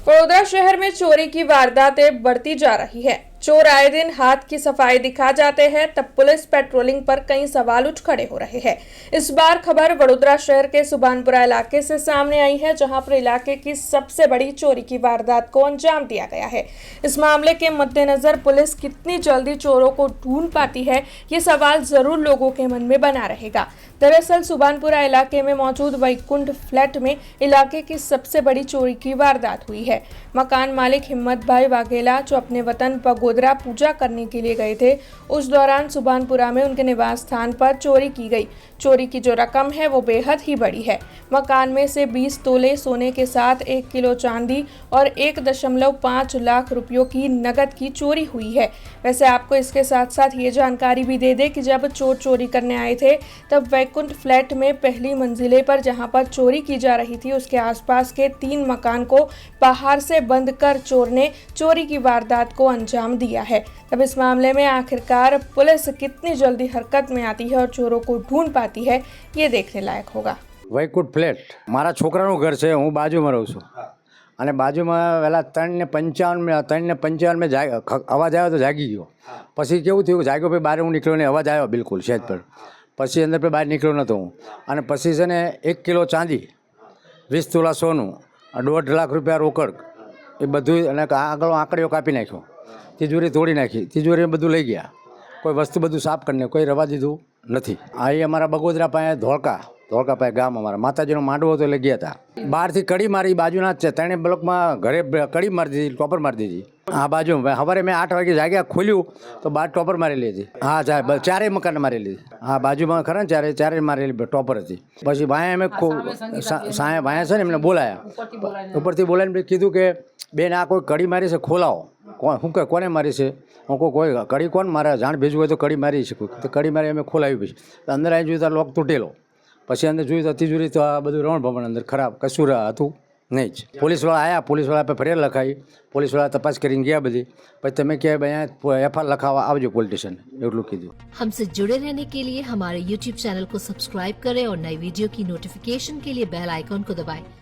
वडोदरा शहर में चोरी की वारदातें बढ़ती जा रही है। चोर आए दिन हाथ की सफाई दिखा जाते हैं, तब पुलिस पेट्रोलिंग पर कई सवाल उठ खड़े हो रहे हैं। इस बार खबर वडोदरा शहर के सुभानपुरा इलाके से सामने आई है, जहां पर इलाके की सबसे बड़ी चोरी की वारदात को अंजाम दिया गया है। इस मामले के मद्देनजर पुलिस कितनी जल्दी चोरों को ढूंढ पाती है, ये सवाल जरूर लोगों के मन में बना रहेगा। दरअसल सुभानपुरा इलाके में मौजूद वैकुंठ फ्लैट में इलाके की सबसे बड़ी चोरी की वारदात हुई है। मकान मालिक हिम्मत भाई वाघेला, जो अपने वतन पगोदरा पूजा करने के लिए गए थे, उस दौरान सुभानपुरा में उनके निवास स्थान पर चोरी की गई। चोरी की जो रकम है वो बेहद ही बड़ी है। मकान में से 20 तोले सोने के साथ 1 किलो चांदी और 1.5 लाख रुपयों की नकद की चोरी हुई है। वैसे आपको इसके साथ साथ ये जानकारी भी दे दें कि जब चोर चोरी करने आए थे, तब वैकुंठ फ्लैट में पहली मंजिले पर जहां पर चोरी की जा रही थी, उसके आसपास के 3 मकान को बाहर से बंद कर चोर ने चोरी की वारदात को अंजाम दिया है। तब इस मामले में आखिरकार पुलिस कितनी जल्दी हरकत में आती है और चोरों को ढूंढ पाती है, ये देखने लायक होगा। વૈકુંઠ ફ્લેટ મારા છોકરાનું ઘર છે, હું બાજુમાં રહું છું અને બાજુમાં વહેલા 3:55 અવાજ આવ્યો તો જાગી ગયો। પછી કેવું થયું, જાગ્યો પછી બહાર હું નીકળ્યો ને અવાજ આવ્યો બિલકુલ સહેજ પર, પછી અંદર બહાર નીકળ્યો નહોતો હું। અને પછી છે ને 1 કિલો ચાંદી, 20 તોલા સોનું, 1.5 લાખ રૂપિયા રોકડ, એ બધું, અને આગળ આંકડીઓ કાપી નાખ્યો, તિજોરી તોડી નાખી, તિજોરી બધું લઈ ગયા, કોઈ વસ્તુ બધું સાફ કરીને કોઈ રવા દીધું નથી। આ એ અમારા બગોદરા પાસે ધોળકા પાસે ગામ અમારા માતાજીનો માંડવો હતો એટલે ગયા હતા। બહારથી કડી મારી, બાજુના જ છે, 3 બ્લોકમાં ઘરે કડી મારી દીધી, ટોપર મારી દીધી। આ બાજુ સવારે મેં 8 વાગે જાગ્યા, ખોલ્યું તો બહાર ટોપર મારેલી હતી। હા, 4 મકાન મારેલી। હા, બાજુમાં ખરા ને ચારે મારેલી ટોપર હતી। પછી ભાઈ અમે ભાઈ છે ને એમને બોલાયા, ઉપરથી બોલાવીને કીધું કે બેન આ કોઈ કડી મારી છે, ખોલાવો। શું કહે કોને મારી છે? હું કહું કોઈ કડી કોણ મારે, જાણ ભેજવું હોય તો કડી મારી છે કોઈ, તો કડી મારી અમે ખોલાવી। પછી અંદર આવી જોયું તો લોક તૂટેલો, પછી અંદર જોયું તો તિજોરી તો આ બધું રણ ભવન અંદર ખરાબ, કશું હતું નહીં જ। પોલીસવાળા આવ્યા, પોલીસવાળા પર ફરિયાદ લખાઈ, પોલીસવાળા તપાસ કરીને ગયા બધી, પછી તમે ક્યાંય અહીંયા એફઆઈઆર લખાવવા આવજો પોલીસ સ્ટેશન, એટલું કીધું। हमसे जुड़े रहने के लिए हमारे YouTube चैनल को सब्सक्राइब करें और नई वीडियो की नोटिफिकेशन के लिए बेल आइकॉन को दबाएं।